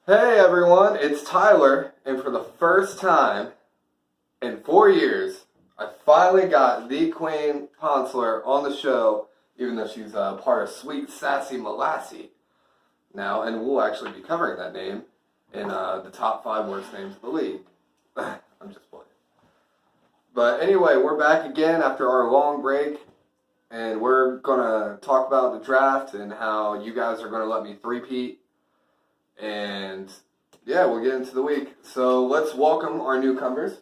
Hey everyone, it's Tyler, and for the first time in 4 years, I finally got the Queen Ponsler on the show, even though she's part of Sweet Sassy Molassie now, and we'll actually be covering that name in the top five worst names of the league. I'm just playing. But anyway, we're back again after our long break, and we're gonna talk about the draft and how you guys are gonna let me three-peat and yeah, we'll get into the week. So let's welcome our newcomers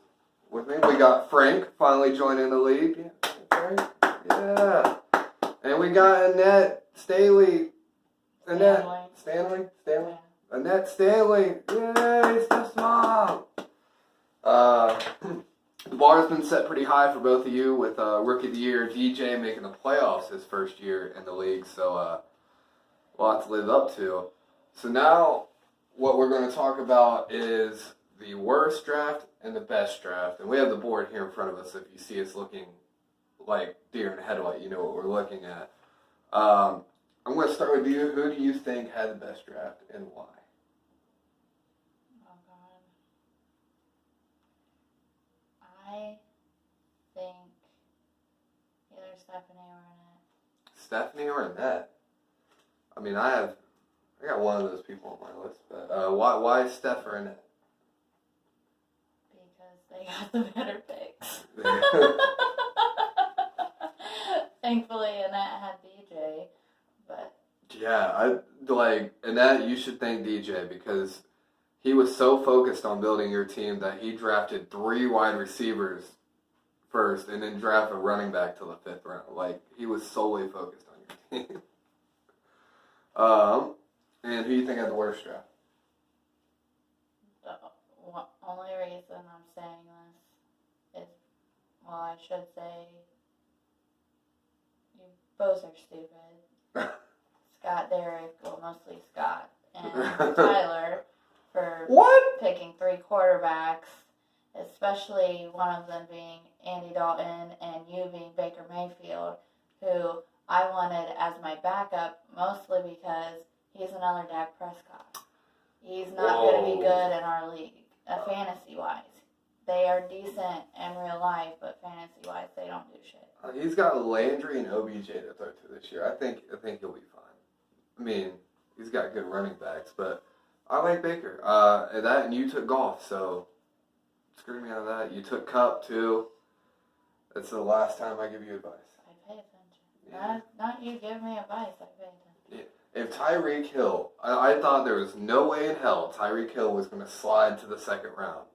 with me. We got Frank finally joining the league. Yeah, Frank. Yeah. And we got Annette Staley. Stanley? Annette Stanley. Yay, Steph's mom. The bar has been set pretty high for both of you with Rookie of the Year DJ making the playoffs his first year in the league. So a lot to live up to. So now what we're going to talk about is the worst draft and the best draft. And we have the board here in front of us. If you see us looking like deer in a headlight, you know what we're looking at. I'm going to start with you. Who do you think had the best draft and why? Oh God. I think either Stephanie or Annette. Stephanie or Annette? I mean, I got one of those people on my list, but why Steph or Annette? Because they got the better picks. Thankfully, Annette had DJ, but Yeah, Annette, you should thank DJ because he was so focused on building your team that he drafted 3 wide receivers first and then draft a running back till the 5th round. Like, he was solely focused on your team. And who do you think had the worst draft? the only reason I'm saying this is, well, I should say, you both are stupid. Scott, Derek, well, mostly Scott, and Tyler for What? picking 3 quarterbacks, especially one of them being Andy Dalton and you being Baker Mayfield, who I wanted as my backup mostly because he's another Dak Prescott. He's not going to be good in our league, fantasy-wise. They are decent in real life, but fantasy-wise, they don't do shit. He's got Landry and OBJ to throw to this year. I think he'll be fine. I mean, he's got good running backs, but I like Baker. And you took Goff, so screw me out of that. You took Cup too. That's the last time I give you advice. I pay attention. Yeah. Not you give me advice, I pay attention. Yeah. If Tyreek Hill, I thought there was no way in hell Tyreek Hill was going to slide to the 2nd round.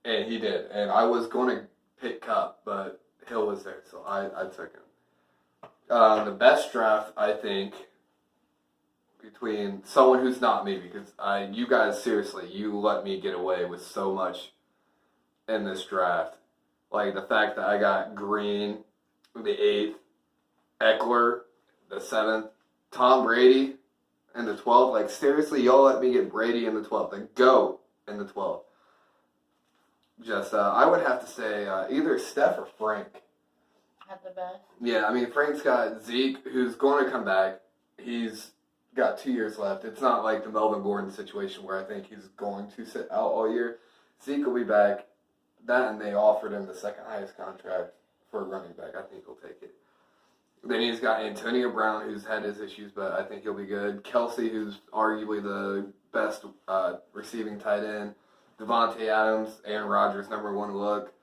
And he did. And I was going to pick Cup, but Hill was there, so I took him. The best draft, I think, between someone who's not me, because you guys, seriously, you let me get away with so much in this draft. Like the fact that I got Green the 8th, Eckler the 7th, Tom Brady in the 12th. Like, seriously, y'all let me get Brady in the 12th, the GOAT in the 12th. Just, I would have to say either Steph or Frank. Had the best. Yeah, I mean, Frank's got Zeke, who's going to come back. He's got 2 years left. It's not like the Melvin Gordon situation where I think he's going to sit out all year. Zeke will be back. That, and they offered him the 2nd highest contract for a running back. I think he'll take it. Then he's got Antonio Brown, who's had his issues, but I think he'll be good. Kelsey, who's arguably the best receiving tight end. Devontae Adams, Aaron Rodgers, number 1 look.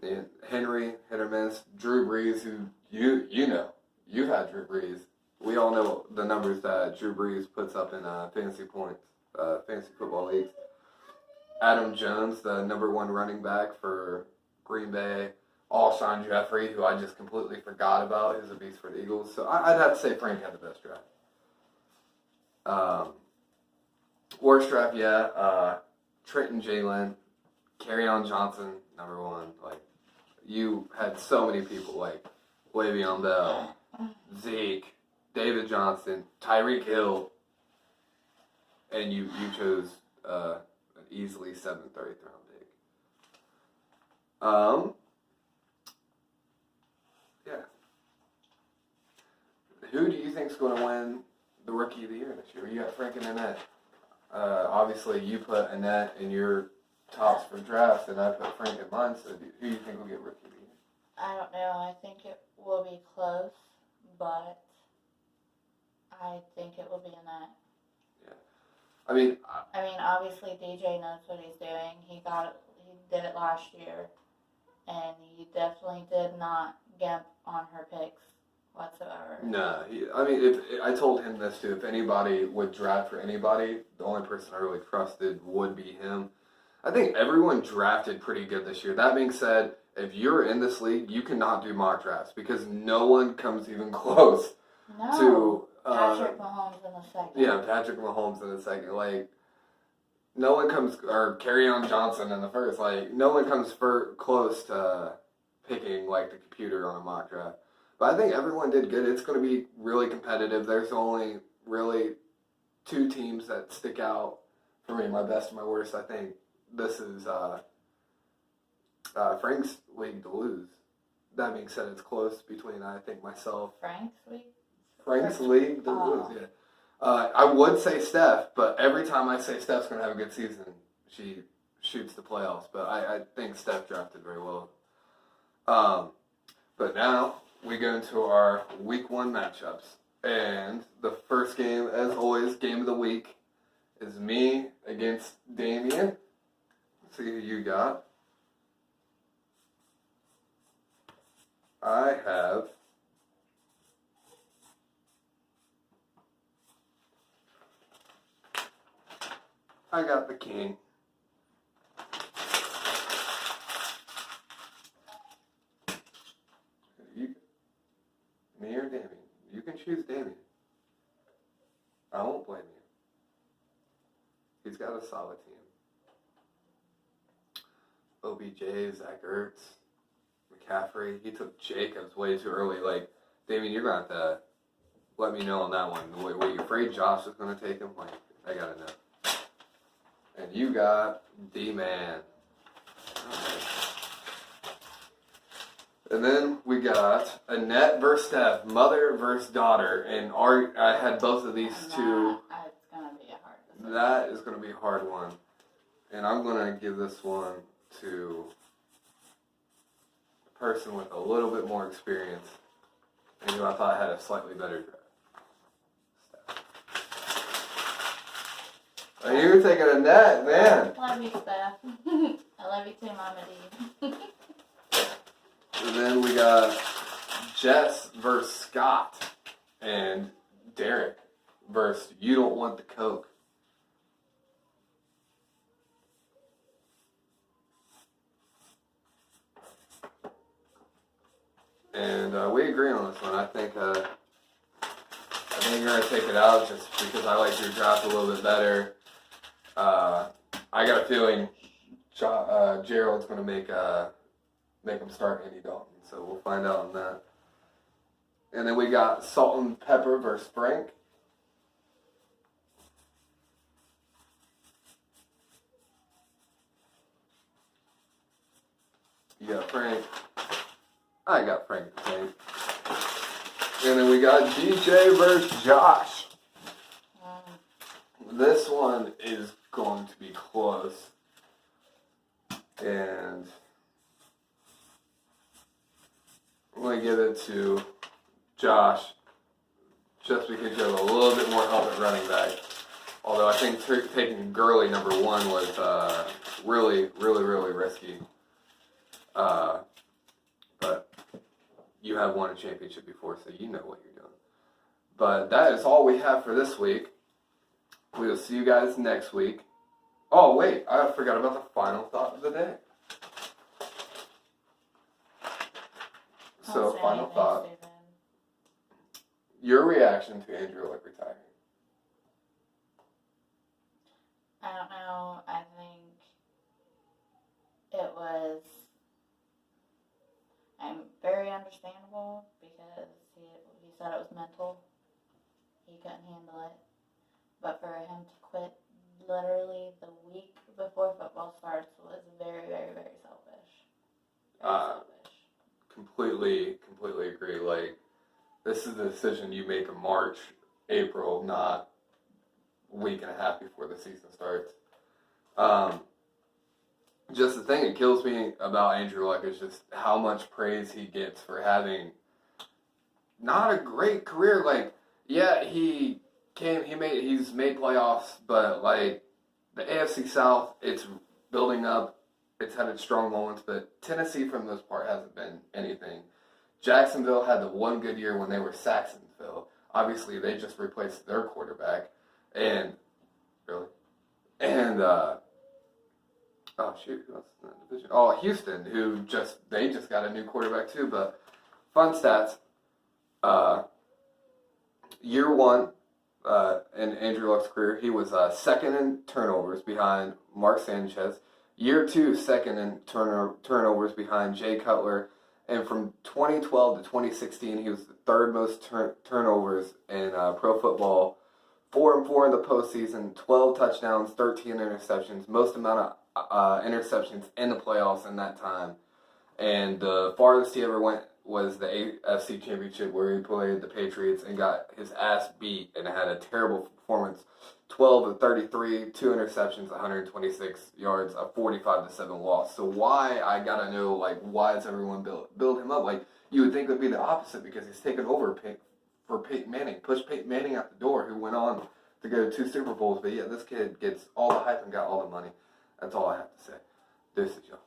And Henry, hit or miss. Drew Brees, who you know. You've had Drew Brees. We all know the numbers that Drew Brees puts up in fantasy points, fantasy football leagues. Adam Jones, the number 1 running back for Green Bay. Alshon Jeffrey, who I just completely forgot about, who's a beast for the Eagles. So I'd have to say Frank had the best draft. Worst draft, yeah. Trenton Jalen, Kerryon Johnson, number 1. Like, you had so many people like Le'Veon Bell, Zeke, David Johnson, Tyreek Hill, and you chose an easily 7th, 30th round pick. Yeah. Who do you think's going to win the Rookie of the Year this year? You got Frank and Annette. Obviously, you put Annette in your tops for drafts, and I put Frank in mine. So, who do you think will get rookie of the year? I don't know. I think it will be close, but I think it will be in that. I mean, Obviously DJ knows what he's doing. He did it last year, and he definitely did not gimp on her picks whatsoever. no. If I told him this too, if anybody would draft for anybody, the only person I really trusted would be him. I think everyone drafted pretty good this year. That being said, if you're in this league, you cannot do mock drafts because no one comes even close to Patrick Mahomes in the second. Yeah, Patrick Mahomes in the second. Like, no one comes, or Kerryon Johnson in the first. Like, no one comes close to picking, like, the computer on a mock draft. But I think everyone did good. It's going to be really competitive. There's only really 2 teams that stick out for me, my best and my worst. I think this is Frank's league to lose. That being said, it's close between, I think, myself. Frank's league to lose, yeah. I would say Steph, but every time I say Steph's going to have a good season, she shoots the playoffs. But I think Steph drafted very well. But now we go into our week 1 matchups. And the first game, as always, game of the week, is me against Damien. Let's see who you got. I have... I got the king. Me or Damien? You can choose Damien. I won't blame you. He's got a solid team. OBJ, Zach Ertz, McCaffrey. He took Jacobs way too early. Like, Damien, you're going to have to let me know on that one. Were you afraid Josh was going to take him? Like, I got to know. And you got D-Man. Right. And then we got Annette versus Steph, mother versus daughter. And I had both of these two. It's going to be a hard decision. That is going to be a hard one. And I'm going to give this one to a person with a little bit more experience and who I thought had a slightly better draft. Oh, you were taking Annette, man. Love you, Steph. I love you too, Mama D. And then we got Jess versus Scott and Derek versus You Don't Want the Coke. And we agree on this one. I think you're going to take it out just because I like your draft a little bit better. I got a feeling Gerald's going to make him start Andy Dalton, so we'll find out on that. And then we got Salt and Pepper versus Frank. You got Frank. I got Frank to take. And then we got DJ versus Josh. This one is going to be close. And I'm going to give it to Josh just because you have a little bit more help at running back. Although I think taking Gurley number 1 was really, really, really risky. But you have won a championship before, so you know what you're doing. But that is all we have for this week. We will see you guys next week. Oh, wait, I forgot about the final thought of the day. So, final thought. Your reaction to Andrew Luck retiring. I don't know. I think it was very understandable because he said it was mental. He couldn't handle it. But for him to quit literally the week before football starts was very, very, very selfish. Selfish. Completely agree. Like, this is a decision you make in March, April, not week and a half before the season starts. Just the thing that kills me about Andrew Luck is just how much praise he gets for having not a great career. Like, yeah, he's made playoffs, but like the AFC South, it's building up. It's had its strong moments, but Tennessee, for the most part, hasn't been anything. Jacksonville had the one good year when they were Saxonville. Obviously, they just replaced their quarterback, and really, and oh shoot, who else is in that division? Oh, Houston, they just got a new quarterback too. But fun stats. Year one in Andrew Luck's career, he was second in turnovers behind Mark Sanchez. Year two, second in turnovers behind Jay Cutler. And from 2012 to 2016, he was the third most turnovers in pro football. 4-4 in the postseason, 12 touchdowns, 13 interceptions, most amount of interceptions in the playoffs in that time. And the farthest he ever went was the AFC Championship, where he played the Patriots and got his ass beat and had a terrible performance. 12 of 33, 2 interceptions, 126 yards, a 45-7 loss. So why, I gotta know, like, why does everyone build him up? Like, you would think it would be the opposite, because he's taken over for Peyton Manning, pushed Peyton Manning out the door, who went on to go to 2 Super Bowls. But yeah, this kid gets all the hype and got all the money. That's all I have to say. This is y'all.